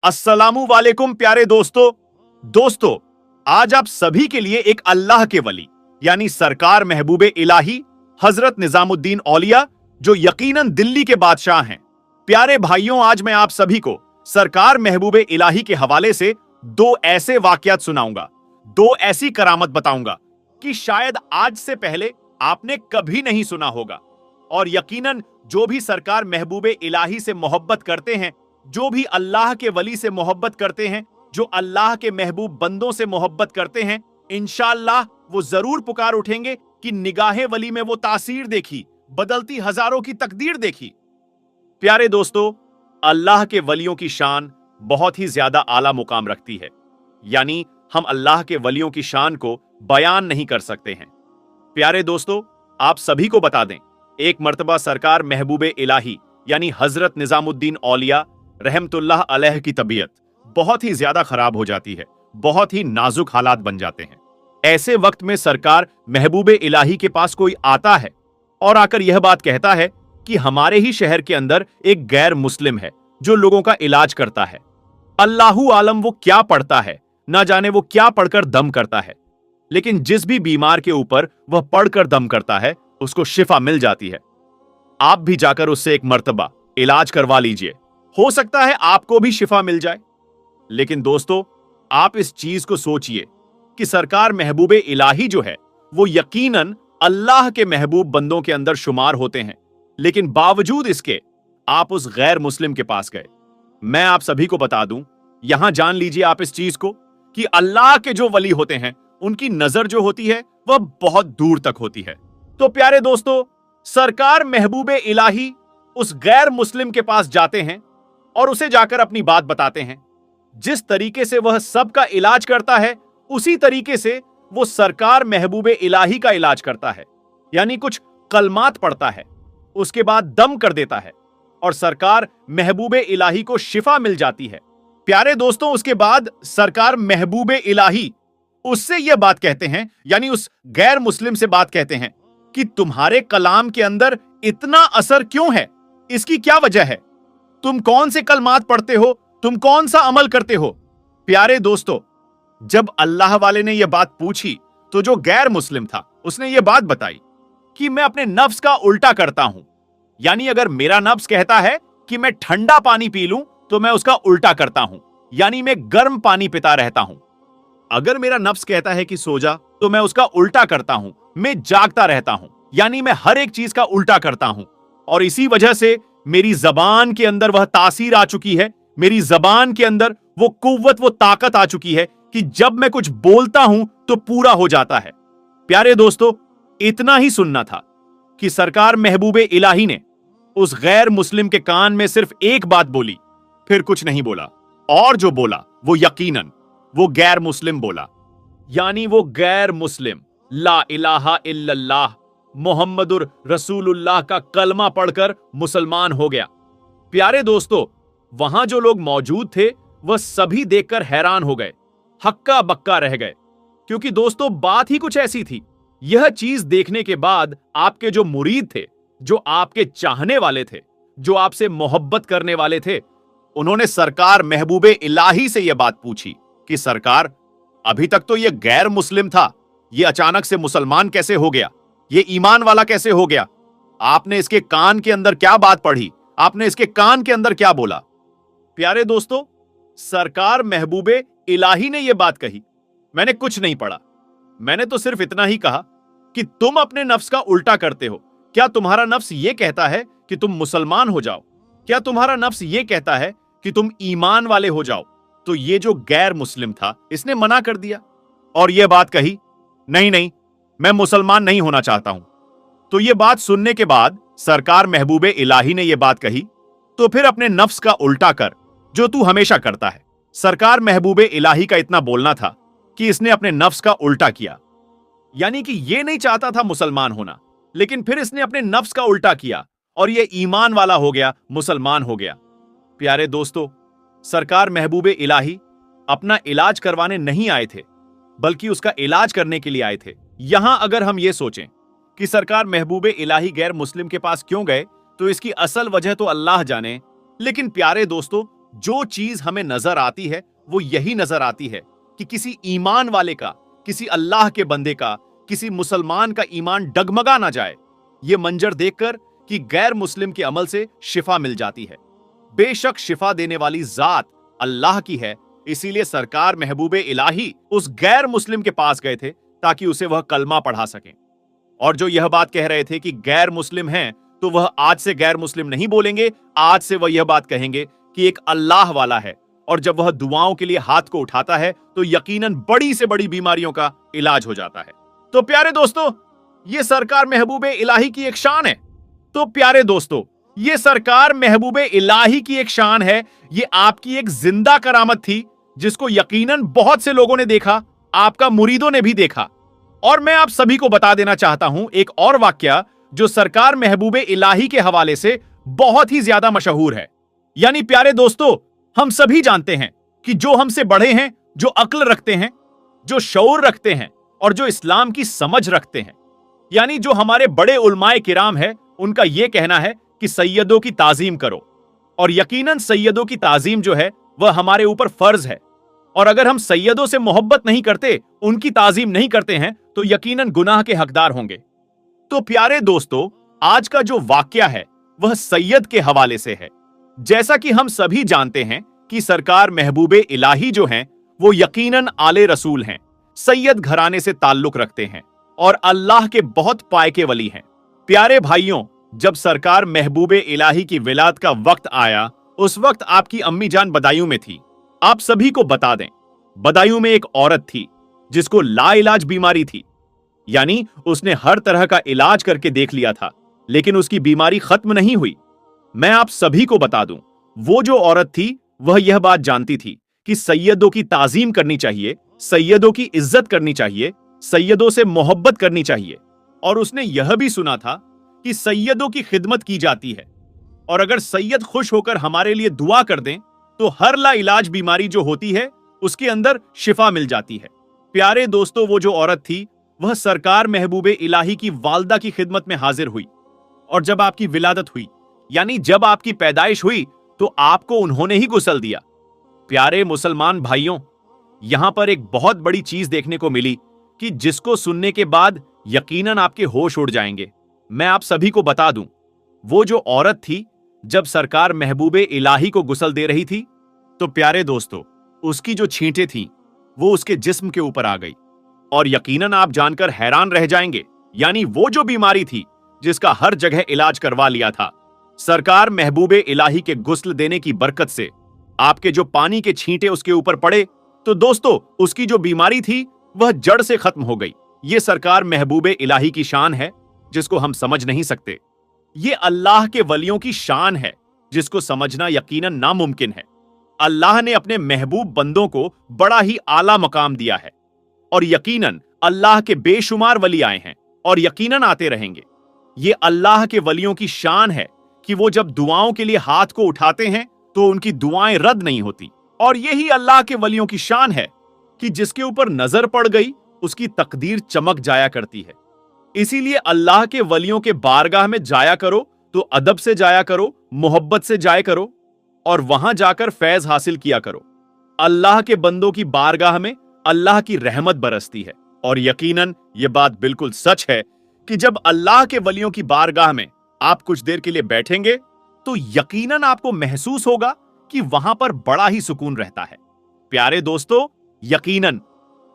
अस्सलामु वालेकुम प्यारे दोस्तों, आज आप सभी के लिए एक अल्लाह के वली यानी सरकार महबूबे इलाही हजरत निजामुद्दीन औलिया जो यकीनन दिल्ली के बादशाह हैं। प्यारे भाइयों, आज मैं आप सभी को सरकार महबूबे इलाही के हवाले से दो ऐसे वाकयात सुनाऊंगा, दो ऐसी करामत बताऊंगा कि शायद आज से पहले आपने कभी नहीं सुना होगा। और यकीनन जो भी सरकार महबूबे इलाही से मोहब्बत करते हैं, जो भी अल्लाह के वली से मोहब्बत करते हैं, जो अल्लाह के महबूब बंदों से मोहब्बत करते हैं, इंशाअल्लाह वो जरूर पुकार उठेंगे कि निगाहे वली में वो तासीर देखी, बदलती हजारों की तकदीर देखी। प्यारे दोस्तों, अल्लाह के वलियों की शान बहुत ही ज्यादा आला मुकाम रखती है, यानी हम अल्लाह के वलियों की शान को बयान नहीं कर सकते हैं। प्यारे दोस्तों, आप सभी को बता दें, एक मर्तबा सरकार महबूबे इलाही यानी हजरत निजामुद्दीन औलिया रहमतुल्लाह अलैह की तबीयत बहुत ही ज्यादा खराब हो जाती है, बहुत ही नाजुक हालात बन जाते हैं। ऐसे वक्त में सरकार महबूबे इलाही के पास कोई आता है और आकर यह बात कहता है कि हमारे ही शहर के अंदर एक गैर मुस्लिम है जो लोगों का इलाज करता है। अल्लाहु आलम वो क्या पढ़ता है, ना जाने वो क्या पढ़कर दम करता है, लेकिन जिस भी बीमार के ऊपर वह पढ़कर दम करता है उसको शिफा मिल जाती है। आप भी जाकर उससे एक मर्तबा इलाज करवा लीजिए, हो सकता है आपको भी शिफा मिल जाए। लेकिन दोस्तों, आप इस चीज को सोचिए कि सरकार महबूबे इलाही जो है वो यकीनन अल्लाह के महबूब बंदों के अंदर शुमार होते हैं, लेकिन बावजूद इसके आप उस गैर मुस्लिम के पास गए। मैं आप सभी को बता दूं, यहां जान लीजिए आप इस चीज को कि अल्लाह के जो वली होते हैं उनकी नजर जो होती है वह बहुत दूर तक होती है। तो प्यारे दोस्तों, सरकार महबूबे इलाही उस गैर मुस्लिम के पास जाते हैं और उसे जाकर अपनी बात बताते हैं। जिस तरीके से वह सबका इलाज करता है उसी तरीके से वो सरकार महबूबे इलाही का इलाज करता है, यानी कुछ कलमात पढ़ता है, उसके बाद दम कर देता है और सरकार महबूबे इलाही को शिफा मिल जाती है। प्यारे दोस्तों, उसके बाद सरकार महबूबे इलाही उससे यह बात कहते हैं, यानी उस गैर मुस्लिम से बात कहते हैं कि तुम्हारे कलाम के अंदर इतना असर क्यों है, इसकी क्या वजह है, तुम कौन से कलमात पढ़ते हो, तुम कौन सा अमल करते हो। प्यारे दोस्तों, जब अल्लाह वाले ने यह बात पूछी तो जो गैर मुस्लिम था उसने यह बात बताई कि मैं अपने नफ्स का उल्टा करता हूं, यानी अगर मेरा नफ्स कहता है कि मैं ठंडा पानी पी लूं तो मैं उसका उल्टा करता हूं, यानी मैं गर्म पानी पीता रहता हूं। अगर मेरा नफ्स कहता है कि सो जा तो मैं उसका उल्टा करता हूं, मैं जागता रहता हूं, यानी मैं हर एक चीज का उल्टा करता हूं। और इसी वजह से मेरी जबान के अंदर वह तासीर आ चुकी है, मेरी जबान के अंदर वो कुव्वत, वो ताकत आ चुकी है कि जब मैं कुछ बोलता हूं तो पूरा हो जाता है। प्यारे दोस्तों, इतना ही सुनना था कि सरकार महबूबे इलाही ने उस गैर मुस्लिम के कान में सिर्फ एक बात बोली, फिर कुछ नहीं बोला, और जो बोला वो यकीनन वो गैर मुस्लिम बोला, यानी वो गैर मुस्लिम ला इलाहा इल्लल्लाह मोहम्मदुर रसूलुल्लाह का कलमा पढ़कर मुसलमान हो गया। प्यारे दोस्तों, वहां जो लोग मौजूद थे वह सभी देखकर हैरान हो गए, हक्का बक्का रह गए, क्योंकि दोस्तों बात ही कुछ ऐसी थी। यह चीज देखने के बाद आपके जो मुरीद थे, जो आपके चाहने वाले थे, जो आपसे मोहब्बत करने वाले थे, उन्होंने सरकार महबूबे इलाही से यह बात पूछी कि सरकार, अभी तक तो यह गैर मुस्लिम था, यह अचानक से मुसलमान कैसे हो गया, ये ईमान वाला कैसे हो गया, आपने इसके कान के अंदर क्या बात पढ़ी, आपने इसके कान के अंदर क्या बोला। प्यारे दोस्तों, सरकार महबूबे इलाही ने यह बात कही, मैंने कुछ नहीं पढ़ा, मैंने तो सिर्फ इतना ही कहा कि तुम अपने नफ्स का उल्टा करते हो। क्या तुम्हारा नफ्स यह कहता है कि तुम मुसलमान हो जाओ, क्या तुम्हारा नफ्स यह कहता है कि तुम ईमान वाले हो जाओ। तो ये जो गैर मुस्लिम था इसने मना कर दिया और यह बात कही, नहीं नहीं, मैं मुसलमान नहीं होना चाहता हूं। तो यह बात सुनने के बाद सरकार महबूबे इलाही ने यह बात कही, तो फिर अपने नफ्स का उल्टा कर जो तू हमेशा करता है। सरकार महबूबे इलाही का इतना बोलना था कि इसने अपने नफ्स का उल्टा किया, यानी कि यह नहीं चाहता था मुसलमान होना, लेकिन फिर इसने अपने नफ्स का उल्टा किया और यह ईमान वाला हो गया, मुसलमान हो गया। प्यारे दोस्तों, सरकार महबूबे इलाही अपना इलाज करवाने नहीं आए थे, बल्कि उसका इलाज करने के लिए आए थे। यहां अगर हम ये सोचें कि सरकार महबूबे इलाही गैर मुस्लिम के पास क्यों गए, तो इसकी असल वजह तो अल्लाह जाने। लेकिन प्यारे दोस्तों, जो चीज हमें नजर आती है वो यही नजर आती है कि किसी ईमान वाले का, किसी अल्लाह के बंदे का, किसी मुसलमान का ईमान डगमगा ना जाए। ये मंजर देखकर कि गैर मुस्लिम के अमल से शिफा मिल जाती है। बेशक शिफा देने वाली जात अल्लाह की है, इसीलिए सरकार महबूबे इलाही उस गैर मुस्लिम के पास गए थे ताकि उसे वह कलमा पढ़ा सकें। और जो यह बात कह रहे थे कि गैर मुस्लिम हैं, तो वह आज से गैर मुस्लिम नहीं बोलेंगे, आज से वह यह बात कहेंगे कि एक अल्लाह वाला है। और जब वह दुआओं के लिए हाथ को उठाता है तो यकीनन बड़ी से बड़ी बीमारियों का इलाज हो जाता है। तो प्यारे दोस्तों, यह सरकार महबूबे इलाही की एक शान है। तो प्यारे दोस्तों, यह सरकार महबूबे इलाही की एक शान है। यह आपकी एक जिंदा करामत थी जिसको यकीनन बहुत से लोगों ने देखा, आपका मुरीदों ने भी देखा। और मैं आप सभी को बता देना चाहता हूं एक और वाकया जो सरकार महबूबे इलाही के हवाले से बहुत ही ज्यादा मशहूर है। यानी प्यारे दोस्तों, हम सभी जानते हैं कि जो हमसे बड़े हैं, जो अक्ल रखते हैं, जो शऊर रखते हैं और जो इस्लाम की समझ रखते हैं, यानी जो हमारे बड़े उलमाए किराम है, उनका यह कहना है कि सैयदों की ताजीम करो। और यकीनन सैयदों की ताजीम जो है वह हमारे ऊपर फर्ज है। और अगर हम सैयदों से मोहब्बत नहीं करते, उनकी ताजीम नहीं करते हैं, तो यकीनन गुनाह के हकदार होंगे। तो प्यारे दोस्तों, आज का जो वाकया है वह सैयद के हवाले से है। जैसा कि हम सभी जानते हैं कि सरकार महबूबे इलाही जो हैं वो यकीनन आले रसूल हैं, सैयद घराने से ताल्लुक रखते हैं और अल्लाह के बहुत पायके वली हैं। प्यारे भाइयों, जब सरकार महबूबे इलाही की विलादत का वक्त आया, उस वक्त आपकी अम्मी जान बदायूं में थी। आप सभी को बता दें, बदायूं में एक औरत थी जिसको लाइलाज बीमारी थी, यानी उसने हर तरह का इलाज करके देख लिया था, लेकिन उसकी बीमारी खत्म नहीं हुई। मैं आप सभी को बता दूं, वो जो औरत थी वह यह बात जानती थी कि सैयदों की ताजीम करनी चाहिए, सैयदों की इज्जत करनी चाहिए, सैयदों से मोहब्बत करनी चाहिए। और उसने यह भी सुना था कि सैयदों की खिदमत की जाती है और अगर सैयद खुश होकर हमारे लिए दुआ कर दें तो हर ला इलाज बीमारी जो होती है उसके अंदर शिफा मिल जाती है। प्यारे दोस्तों, वो जो औरत थी वह सरकार महबूबे इलाही की वालदा की खिदमत में हाजिर हुई। और जब आपकी विलादत हुई, यानी जब आपकी पैदाइश हुई, तो आपको उन्होंने ही गुस्ल दिया। प्यारे मुसलमान भाइयों, यहां पर एक बहुत बड़ी चीज देखने को मिली कि जिसको सुनने के बाद यकीनन आपके होश उड़ जाएंगे। मैं आप सभी को बता दूं, वो जो औरत थी जब सरकार महबूबे इलाही को गुस्ल दे रही थी, तो प्यारे दोस्तों, उसकी जो छींटें थीं वो उसके जिस्म के ऊपर आ गई। और यकीनन आप जानकर हैरान रह जाएंगे, यानी वो जो बीमारी थी जिसका हर जगह इलाज करवा लिया था, सरकार महबूबे इलाही के गुस्ल देने की बरकत से आपके जो पानी के छींटे उसके ऊपर पड़े, तो दोस्तों उसकी जो बीमारी थी वह जड़ से खत्म हो गई। ये सरकार महबूबे इलाही की शान है जिसको हम समझ नहीं सकते। ये अल्लाह के वलियों की शान है जिसको समझना यकीनन नामुमकिन है। अल्लाह ने अपने महबूब बंदों को बड़ा ही आला मकाम दिया है और यकीनन अल्लाह के बेशुमार वली आए हैं और यकीनन आते रहेंगे। ये अल्लाह के वलियों की शान है कि वो जब दुआओं के लिए हाथ को उठाते हैं तो उनकी दुआएं रद्द नहीं होती। और यही अल्लाह के वलियों की शान है कि जिसके ऊपर नजर पड़ गई उसकी तकदीर चमक जाया करती है। इसीलिए अल्लाह के वलियों के बारगाह में जाया करो तो अदब से जाया करो, मोहब्बत से जाया करो और वहां जाकर फैज हासिल किया करो। अल्लाह के बंदों की बारगाह में अल्लाह की रहमत बरसती है। और यकीनन यह बात बिल्कुल सच है कि जब अल्लाह के वलियों की बारगाह में आप कुछ देर के लिए बैठेंगे तो यकीनन आपको महसूस होगा कि वहां पर बड़ा ही सुकून रहता है। प्यारे दोस्तों, यकीनन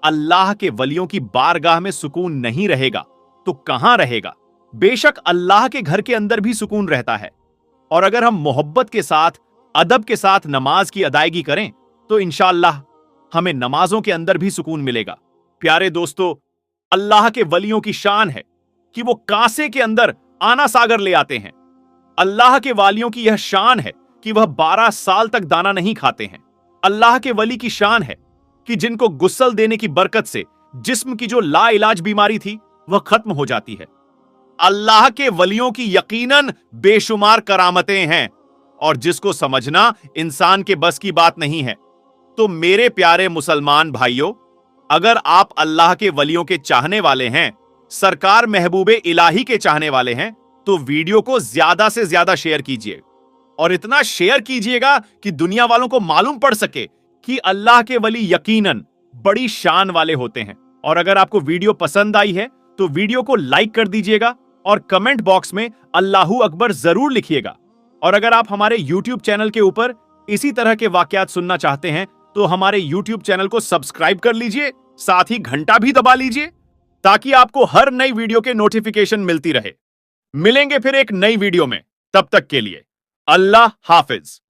अल्लाह के वलियों की बारगाह में सुकून नहीं रहेगा तो कहां रहेगा। बेशक अल्लाह के घर के अंदर भी सुकून रहता है और अगर हम मोहब्बत के साथ, अदब के साथ नमाज की अदायगी करें तो इंशाअल्लाह हमें नमाजों के अंदर भी सुकून मिलेगा। प्यारे दोस्तों, अल्लाह के वलियों की शान है कि वो कांसे के अंदर आना सागर ले आते हैं। अल्लाह के वालियों की यह शान है कि वह 12 साल तक दाना नहीं खाते हैं। अल्लाह के वली की शान है कि जिनको गुस्ल देने की बरकत से जिस्म की जो लाइलाज बीमारी थी वह खत्म हो जाती है। अल्लाह के वलियों की यकीनन बेशुमार करामतें हैं और जिसको समझना इंसान के बस की बात नहीं है। तो मेरे प्यारे मुसलमान भाइयों, अगर आप अल्लाह के वलियों के चाहने वाले हैं, सरकार महबूबे इलाही के चाहने वाले हैं, तो वीडियो को ज्यादा से ज्यादा शेयर कीजिए और इतना शेयर कीजिएगा कि दुनिया वालों को मालूम पड़ सके कि अल्लाह के वली यकीनन बड़ी शान वाले होते हैं। और अगर आपको वीडियो पसंद आई है तो वीडियो को लाइक कर दीजिएगा और कमेंट बॉक्स में अल्लाहू अकबर जरूर लिखिएगा। और अगर आप हमारे YouTube चैनल के ऊपर इसी तरह के वाकयात सुनना चाहते हैं तो हमारे YouTube चैनल को सब्सक्राइब कर लीजिए, साथ ही घंटा भी दबा लीजिए ताकि आपको हर नई वीडियो के नोटिफिकेशन मिलती रहे। मिलेंगे फिर एक नई वीडियो में, तब तक के लिए अल्लाह हाफिज।